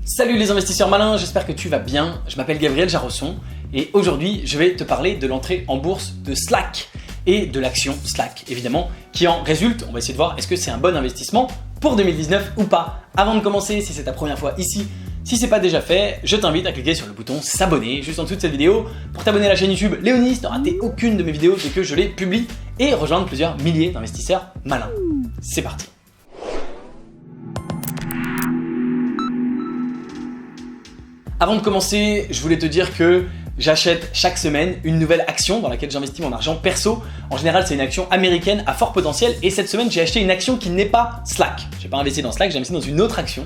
Salut les investisseurs malins, j'espère que tu vas bien. Je m'appelle Gabriel Jarosson et aujourd'hui je vais te parler de l'entrée en bourse de Slack et de l'action Slack évidemment qui en résulte. On va essayer de voir est-ce que c'est un bon investissement pour 2019 ou pas. Avant de commencer, si c'est ta première fois ici, si c'est pas déjà fait, je t'invite à cliquer sur le bouton s'abonner juste en dessous de cette vidéo pour t'abonner à la chaîne YouTube Léonis, ne rater aucune de mes vidéos dès que je les publie et rejoindre plusieurs milliers d'investisseurs malins. C'est parti. Avant de commencer, je voulais te dire que j'achète chaque semaine une nouvelle action dans laquelle j'investis mon argent perso. En général, c'est une action américaine à fort potentiel et cette semaine, j'ai acheté une action qui n'est pas Slack. Je n'ai pas investi dans Slack, j'ai investi dans une autre action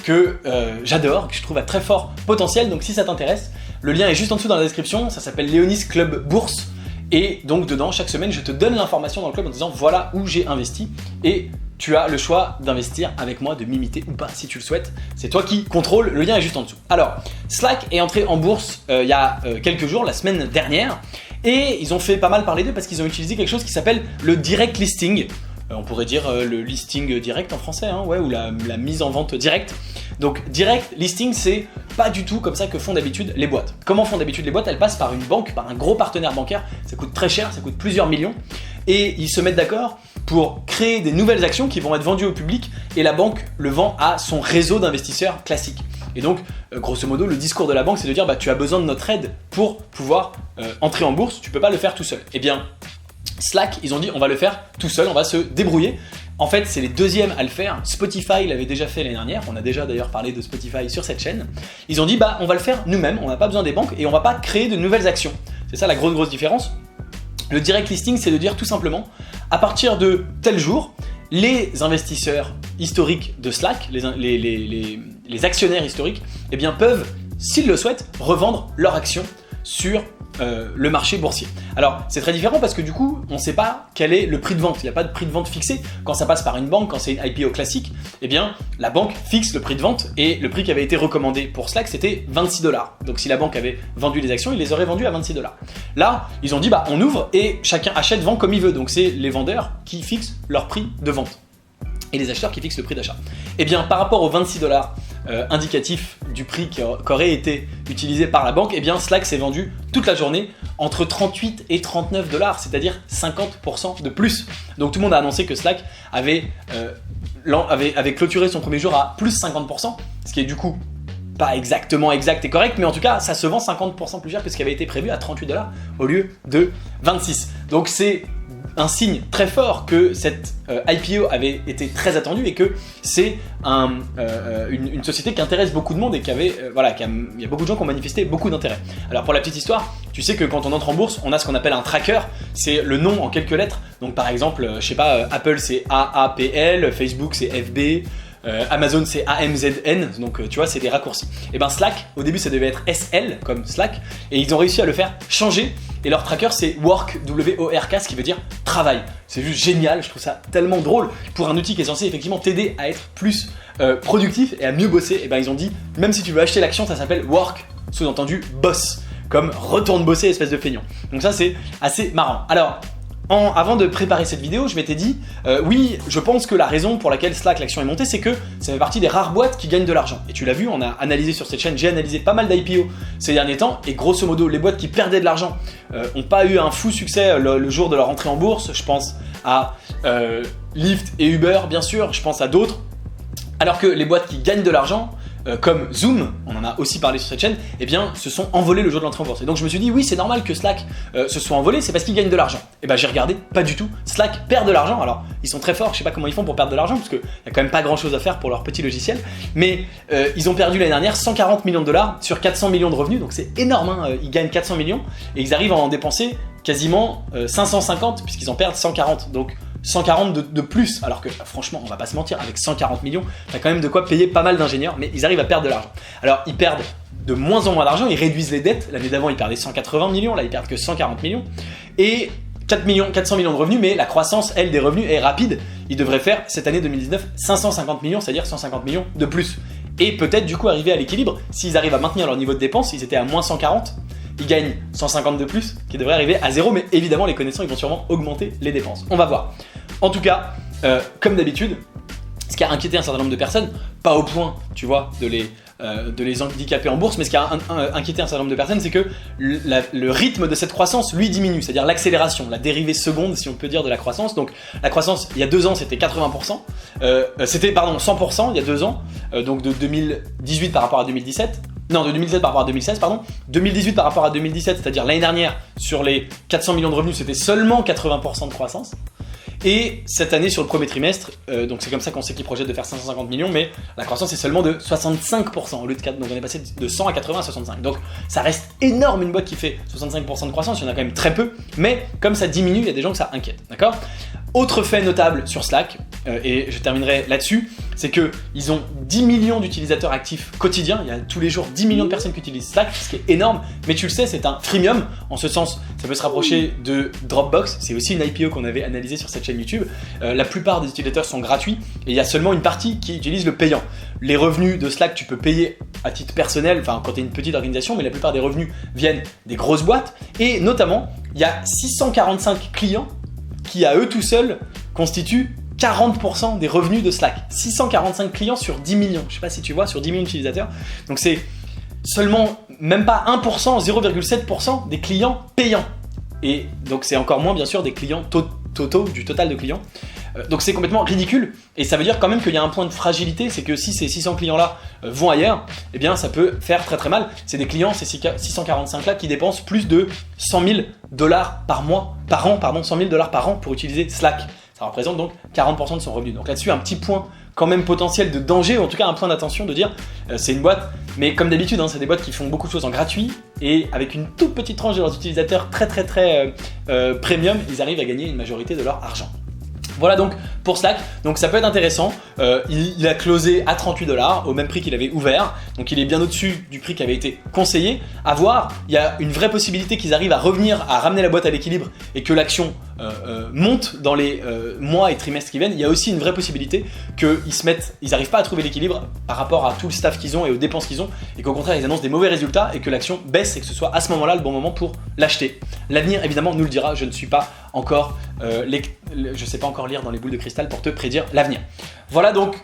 que j'adore, que je trouve à très fort potentiel. Donc si ça t'intéresse, le lien est juste en dessous dans la description. Ça s'appelle Léonis Club Bourse. Et donc dedans, chaque semaine, je te donne l'information dans le club en te disant voilà où j'ai investi et tu as le choix d'investir avec moi, de m'imiter ou pas si tu le souhaites. C'est toi qui contrôle, le lien est juste en dessous. Alors, Slack est entré en bourse il y a quelques jours, la semaine dernière, et ils ont fait pas mal parler d'eux parce qu'ils ont utilisé quelque chose qui s'appelle le direct listing. On pourrait dire le listing direct en français, hein, ouais, ou la mise en vente directe. Donc direct listing, c'est pas du tout comme ça que font d'habitude les boîtes. Comment font d'habitude les boîtes? Elles passent par une banque, par un gros partenaire bancaire, ça coûte très cher, ça coûte plusieurs millions, et ils se mettent d'accord pour créer des nouvelles actions qui vont être vendues au public et la banque le vend à son réseau d'investisseurs classiques. Et donc, grosso modo, le discours de la banque, c'est de dire bah, tu as besoin de notre aide pour pouvoir entrer en bourse, tu peux pas le faire tout seul. Eh bien, Slack, ils ont dit on va le faire tout seul, on va se débrouiller. En fait, c'est les deuxièmes à le faire. Spotify l'avait déjà fait l'année dernière, on a déjà d'ailleurs parlé de Spotify sur cette chaîne. Ils ont dit bah on va le faire nous-mêmes, on n'a pas besoin des banques et on va pas créer de nouvelles actions. C'est ça la grosse différence. Le direct listing, c'est de dire tout simplement, à partir de tel jour, les investisseurs historiques de Slack, les actionnaires historiques, eh bien, peuvent, s'ils le souhaitent, revendre leurs actions sur le marché boursier. Alors, c'est très différent parce que du coup, on ne sait pas quel est le prix de vente. Il n'y a pas de prix de vente fixé. Quand ça passe par une banque, quand c'est une IPO classique, eh bien, la banque fixe le prix de vente et le prix qui avait été recommandé pour Slack, c'était 26 $. Donc, si la banque avait vendu les actions, ils les auraient vendues à 26 $. Là, ils ont dit, bah, on ouvre et chacun achète, vend comme il veut. Donc, c'est les vendeurs qui fixent leur prix de vente et les acheteurs qui fixent le prix d'achat. Eh bien, par rapport aux 26 $ indicatif du prix qui aurait été utilisé par la banque, eh bien Slack s'est vendu toute la journée entre 38 et 39 $, c'est-à-dire 50% de plus. Donc tout le monde a annoncé que Slack avait clôturé son premier jour à plus 50%, ce qui est du coup pas exactement exact et correct, mais en tout cas ça se vend 50% plus cher que ce qui avait été prévu à 38 $ au lieu de 26. Donc c'est un signe très fort que cette IPO avait été très attendue et que c'est une société qui intéresse beaucoup de monde et il y a beaucoup de gens qui ont manifesté beaucoup d'intérêt. Alors pour la petite histoire, tu sais que quand on entre en bourse, on a ce qu'on appelle un tracker, c'est le nom en quelques lettres. Donc par exemple, je sais pas, Apple c'est AAPL, Facebook c'est FB, Amazon c'est AMZN, donc tu vois c'est des raccourcis. Et ben Slack, au début ça devait être SL comme Slack, et ils ont réussi à le faire changer, et leur tracker c'est Work, W-O-R-K, ce qui veut dire travail. C'est juste génial, je trouve ça tellement drôle pour un outil qui est censé effectivement t'aider à être plus productif et à mieux bosser. Et ben ils ont dit, même si tu veux acheter l'action, ça s'appelle Work, sous-entendu boss, comme retourne bosser espèce de feignant. Donc ça c'est assez marrant. Alors, avant de préparer cette vidéo, je m'étais dit, oui, je pense que la raison pour laquelle Slack, l'action est montée, c'est que ça fait partie des rares boîtes qui gagnent de l'argent. Et tu l'as vu, on a analysé sur cette chaîne, j'ai analysé pas mal d'IPO ces derniers temps, et grosso modo, les boîtes qui perdaient de l'argent n'ont pas eu un fou succès le jour de leur entrée en bourse. Je pense à Lyft et Uber, bien sûr, je pense à d'autres. Alors que les boîtes qui gagnent de l'argent, comme Zoom, on en a aussi parlé sur cette chaîne, eh bien, se sont envolés le jour de l'entrée en bourse. Et donc je me suis dit, oui, c'est normal que Slack se soit envolé, c'est parce qu'ils gagnent de l'argent. Et ben j'ai regardé, pas du tout. Slack perd de l'argent. Alors, ils sont très forts, je sais pas comment ils font pour perdre de l'argent, parce qu'il y a quand même pas grand chose à faire pour leur petit logiciel. Mais ils ont perdu l'année dernière 140 millions de $ sur 400 millions de revenus, donc c'est énorme, hein. Ils gagnent 400 millions et ils arrivent à en dépenser quasiment 550, puisqu'ils en perdent 140. Donc 140 de plus, alors que franchement on va pas se mentir, avec 140 millions t'as quand même de quoi payer pas mal d'ingénieurs, mais ils arrivent à perdre de l'argent. Alors ils perdent de moins en moins d'argent, ils réduisent les dettes. L'année d'avant ils perdaient 180 millions, là ils perdent que 140 millions et 400 millions de revenus, mais la croissance elle des revenus est rapide. Ils devraient faire cette année 2019 550 millions, c'est-à-dire 150 millions de plus, et peut-être du coup arriver à l'équilibre. S'ils arrivent à maintenir leur niveau de dépenses, ils étaient à moins 140, ils gagnent 150 de plus, qui devrait arriver à zéro, mais évidemment les connaissants ils vont sûrement augmenter les dépenses. On va voir. En tout cas, comme d'habitude, ce qui a inquiété un certain nombre de personnes, pas au point, tu vois, de les de les handicaper en bourse, mais ce qui a inquiété un certain nombre de personnes, c'est que le rythme de cette croissance, lui, diminue, c'est-à-dire l'accélération, la dérivée seconde, si on peut dire, de la croissance. Donc la croissance, il y a 2 ans, c'était 80%, c'était, pardon, 100% il y a 2 ans, donc de 2018 par rapport à 2017, non, de 2017 par rapport à 2016, pardon, 2018 par rapport à 2017, c'est-à-dire l'année dernière, sur les 400 millions de revenus, c'était seulement 80% de croissance. Et cette année, sur le premier trimestre, donc c'est comme ça qu'on sait qu'ils projettent de faire 550 millions, mais la croissance est seulement de 65% au lieu de 4, donc on est passé de 100 à 80 à 65. Donc ça reste énorme, une boîte qui fait 65% de croissance, il y en a quand même très peu, mais comme ça diminue, il y a des gens que ça inquiète, d'accord ? Autre fait notable sur Slack, et je terminerai là-dessus, c'est qu'ils ont 10 millions d'utilisateurs actifs quotidiens, il y a tous les jours 10 millions de personnes qui utilisent Slack, ce qui est énorme, mais tu le sais, c'est un freemium, en ce sens, ça peut se rapprocher de Dropbox, c'est aussi une IPO qu'on avait analysée sur cette chaîne YouTube. La plupart des utilisateurs sont gratuits, et il y a seulement une partie qui utilise le payant. Les revenus de Slack, tu peux payer à titre personnel, enfin quand tu es une petite organisation, mais la plupart des revenus viennent des grosses boîtes, et notamment, il y a 645 clients qui à eux tout seuls constituent 40% des revenus de Slack. 645 clients sur 10 millions. Je sais pas si tu vois, sur 10 millions d'utilisateurs. Donc c'est seulement, même pas 1%, 0,7% des clients payants. Et donc c'est encore moins bien sûr des clients totaux, du total de clients. Donc c'est complètement ridicule. Et ça veut dire quand même qu'il y a un point de fragilité, c'est que si ces 600 clients-là vont ailleurs, eh bien ça peut faire très très mal. C'est des clients, ces 645-là, qui dépensent plus de $100 000 par an, 100 000 $ par an pour utiliser Slack. Ça représente donc 40% de son revenu. Donc là-dessus, un petit point quand même potentiel de danger, ou en tout cas un point d'attention de dire c'est une boîte, mais comme d'habitude, c'est des boîtes qui font beaucoup de choses en gratuit et avec une toute petite tranche de leurs utilisateurs très premium, ils arrivent à gagner une majorité de leur argent. Voilà donc pour Slack, donc ça peut être intéressant, il a closé à 38 $, au même prix qu'il avait ouvert, donc il est bien au-dessus du prix qui avait été conseillé. À voir, il y a une vraie possibilité qu'ils arrivent à revenir, à ramener la boîte à l'équilibre et que l'action monte dans les mois et trimestres qui viennent. Il y a aussi une vraie possibilité qu'ils n'arrivent pas à trouver l'équilibre par rapport à tout le staff qu'ils ont et aux dépenses qu'ils ont, et qu'au contraire ils annoncent des mauvais résultats et que l'action baisse et que ce soit à ce moment-là le bon moment pour l'acheter. L'avenir évidemment nous le dira, je ne suis pas encore je sais pas encore lire dans les boules de cristal pour te prédire l'avenir. Voilà donc,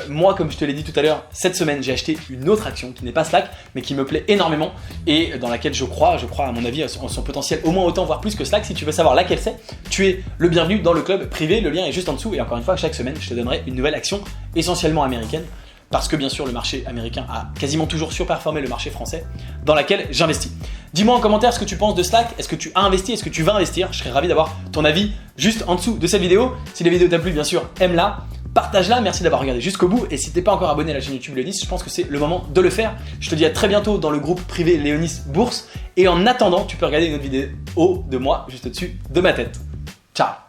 moi comme je te l'ai dit tout à l'heure, cette semaine j'ai acheté une autre action qui n'est pas Slack mais qui me plaît énormément et dans laquelle je crois à mon avis en son potentiel au moins autant voire plus que Slack. Si tu veux savoir laquelle c'est, tu es le bienvenu dans le club privé, le lien est juste en dessous et encore une fois chaque semaine je te donnerai une nouvelle action essentiellement américaine parce que bien sûr le marché américain a quasiment toujours surperformé le marché français dans laquelle j'investis. Dis-moi en commentaire ce que tu penses de Slack, est-ce que tu as investi, est-ce que tu vas investir, je serais ravi d'avoir ton avis juste en dessous de cette vidéo. Si la vidéo t'a plu bien sûr, aime-la, partage-la, merci d'avoir regardé jusqu'au bout et si t'es pas encore abonné à la chaîne YouTube Léonis, je pense que c'est le moment de le faire. Je te dis à très bientôt dans le groupe privé Léonis Bourse et en attendant tu peux regarder une autre vidéo de moi juste au-dessus de ma tête. Ciao.